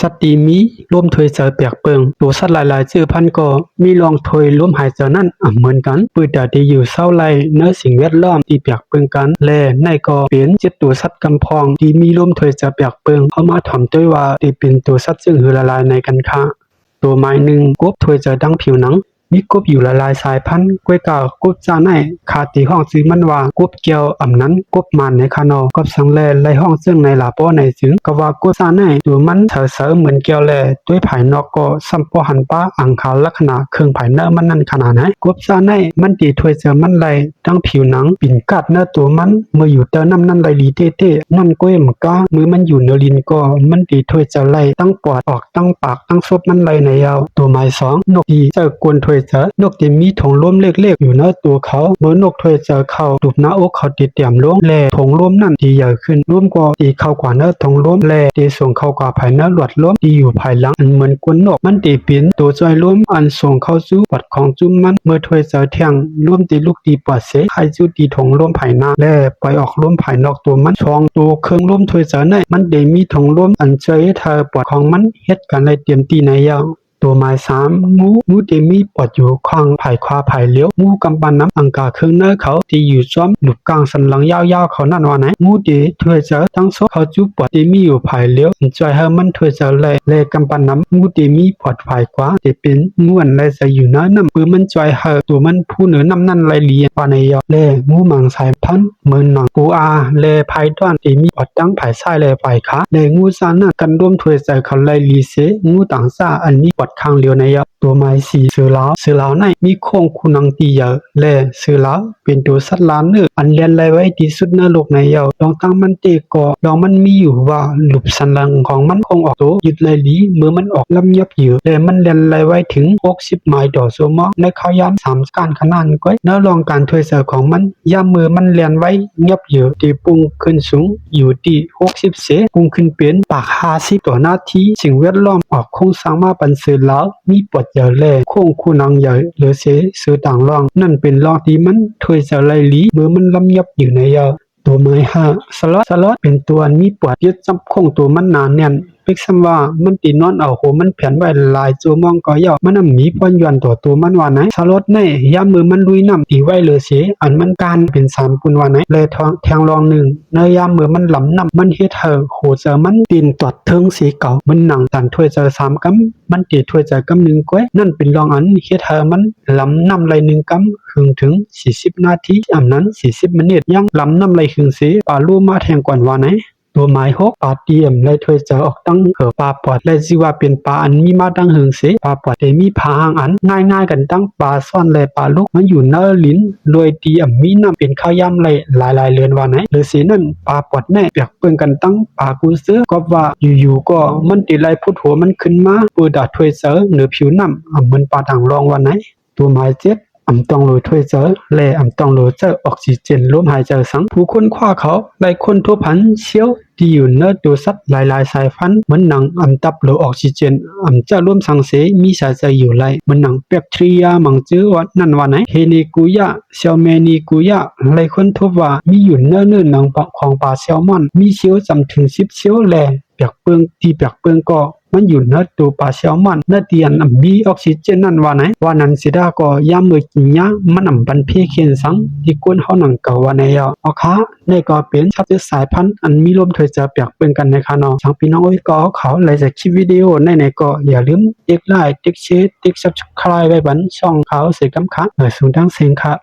สัตว์ที่มีร่วมถวยเจอเปียกเปิงตัวสัตว์หลายๆชื่อพันธุ์ก็มีลองถวยร่วมหายเจอนั่นเหมือนกันปืดดาที่อยู่เศร้าไล่เนื้อสิ่งแวดล้อมที่เปียกเปิงกันและในก็เป็นเจ็ดตัวสัตว์กำพองที่มีร่วมถวยเจอเปียกเปิงเข้ามาถ่อมด้วยว่าที่เป็นตัวสัตว์ซึ่งหือละลายในกันค่ะตัวไม้หนึ่งกบถวยเจอดังผิวหนังมีกบอยู่หลายสายพันธุ์กล้วยกากบจาในขาตีห้องซื้อมันว่ากบเกียวนั้นกบมันในคานอกบสังแลไล่ห้องซึ่งในหลาป้อในซึ่งก็ว่ากบจาในตัวมันเสอเหมือนเกียวแลด้วยภายนอกก็สัมปหันป้าอังคารลักษณะเครื่องภายเนื้อมันนั่นขนาดไหนกบจาในมันตีถวยเจอมันไหลดังผิวหนังปิ่นกัดเนื้อตัวมันเมื่ออยู่เตอน้ำนั่นไหลลีเต้นั่นกล้วยมันก็มือมันอยู่เนื้อลินก็มันตีถวยเจอไหลตั้งปอดออกตั้งปากตั้งซบมันไหลในยาวตัวไม้สองนกที่เจอกวนถวยเจอนกที่มีถงร่มเล็กๆอยู่เนื้อตัวเขาเมื่อนกถวยเจอเข้าดูบหน้าอกเขาตีเตี่ยมล้มแล่ถงร่มนั่นตีใหญ่ขึ้นร่มก็ตีเข้ากว่าเนื้อถงร่มแล่ตีส่งเข้ากว่าภายเนื้อหลวดร่มตีอยู่ภายหลังอันเหมือนกวนนกมันตีปีนตัวจอยร่มอันส่งเข้าสู่ปอดของจุ้มมันเมื่อถวยเจอเที่ยงร่มตีลูกตีปอดเสให้จู่ตีถงร่มภายหน้าแล่ปล่อยออกร่มภายนอกตัวมันช่องตัวเครื่องร่มถวยเจอในมันได้มีถงร่มอันเจอเธอปอดของมันเฮ็ดกันเลยเตรียมตีในยาวตัวไม้สามงูที่มีปอดอยู่ข้างภายขวาภายเลี้ยวงูกำปั้นน้ำอังกาเครื่องเนื้อเขาที่อยู่ซ้อมหลุบกลางสันหลังยาวๆเขานั่นว่าไหนงูที่ถวยเจอทั้งโซเขาจูปอดที่มีอยู่ภายเลี้ยวจอยให้มันถวยเจอเลยกำปั้นน้ำงูที่มีปอดภายขวาที่เป็นงูอันไรจะอยู่เนื้อน้ำปืนมันจอยให้ตัวมันผู้เหนือน้ำนั่นไรเลียว่าในยอเลงูมังสายพันธุ์เหมือนหนังปูอาเลภายด้านที่มีปอดตั้งภายซ้ายและภายขาเลงูซาน่ะกันร่วมถวยเจอเขาไรลีเสงูต่างซาอันนี้ปอดข้างเลียวในยอตัวไม้สีเสือลาวในมีโครงคูนังตีเยอะและเสือลาวเป็นตัวสัตว์ล้านเนื้ออันเลียนไรไว้ที่สุดในโลกในเยาลองตั้งมันเตก็ลองมันมีอยู่ว่าหลุบสันหลังของมันคงออกตัวยึดไหลลีเมื่อมันออกลำยับเยือและมันเลียนไรไว้ถึง60ไมล์ต่อชั่วโมงในข้าวยาม3การขนาดก้อยเนื้อลองการถวยเสือของมันย่ามมือมันเลียนไว้ยับเยือที่ปุ่งขึ้นสูงอยู่ที่60เซปุ่งขึ้นเป็นปาก50ต่อนาทีสิ่งแวดล้อมออกคงสร้างมาปันเสือลาวมีปวดเยอะแลโค้งคูนังใหญ่หรือเสสือต่างร่องนั่นเป็นร่องที่มันถวยจะไหลลีเมื่อมันลำยับอยู่ในยาตัวไม้5สล็อตเป็นตัวมีปวดยึดจับโค้งตัวมันหนาแน่นเป็กซ้ำว่ามันตีนอนเอาโหมันแผ่นไว้หลายจัวมองก็ยาวมันมีพรย้อนตัวมันว่าไหนสล็อตในยามมือมันลุยน้ำตีไว้เลยเสอันมันการเป็น3ปุ่นว่าไหนเลยแทงรองหนึ่งในยามมือมันหลำน้ำมันเฮ็ดให้โหเจอมันตีนตอดเทิงสีเก่ามันหนังตันถวยเจอ3กำมันตีถวยเจอกำ1ก้อยนั่นเป็นรองอันเฮ็ดให้มันหลำน้ำไหล1กำถึง40นาทีอันนั้น40มินิยังหลำน้ำไหลครึ่งเสปลาลูมาแทงก่อนว่าไหนตัวไม้6ปลาเตรียมและถวยเจอออกตั้งปลาปอดและสิว่าเป็นปลาอันมีมาตั้งหึงเสปลาปอดได้มีผาหางอันง่ายๆกันตั้งปลาซ่อนและปลาลูกมันอยู่เนื้อลิ้นรวยตีมีน้ำเป็นข้าวยำเลยหลายเรือนว่าไหนหรือสินั่นปลาปอดแน่เปียกเปิ้งกันตั้งปลากูเสือก็ว่าอยู่ๆก็มันติไหลพุดหัวมันขึ้นมาปูดาถวยเจอเหนือผิวน้ำเหมือนปลาด่างรองว่าไหนตัวไม้7ต้องโหลถวยเจอและต้องโหลเจอออกซิเจนลมหายใจสังผู้คนคว้าเขาหลายคนทั่วพันเชี่ยวที่อยู่เนื้อตัวสัตว์หลายสายพันธุ์เหมือนหนังตับโหลออกซิเจนจะร่วมสังเสมีสายใจอยู่ไหลเหมือนหนังแบคทีรียมังจื้อว่านั่นว่าไหนเฮนิกุยะเซลเมนิกุยะหลายคนทั่วว่ามีอยู่เนื้อหนังของปลาแซลมอนมีเชี่ยวจำถึง10เชี่ยวแลเปียกเปื้องที่เปียกเปื้องก็มันอยู่เนื้อตัวปลาแซลมอนเนื้อเตียนมีออกซิเจนนั่นว่าไหนว่านั้นสิดาก็ย่ามมือกินยามันบันเพเขียนสังที่ก้นเฮาหนังเก่าว่าในเอาค่ะในก็เป็นชับสายพันธุ์อันมีลมถวยจะเปียกเปื้อนกันในค่ะเนาะช่างพี่น้องก็เขาหลายจากคลิปวิดีโอในก็อย่าลืมติ๊กไลค์ติ๊กแชร์ติ๊ก Subscribe ไว้บันช่องเขาเสียกำค่ะสูงทั้งเสียงค่ะ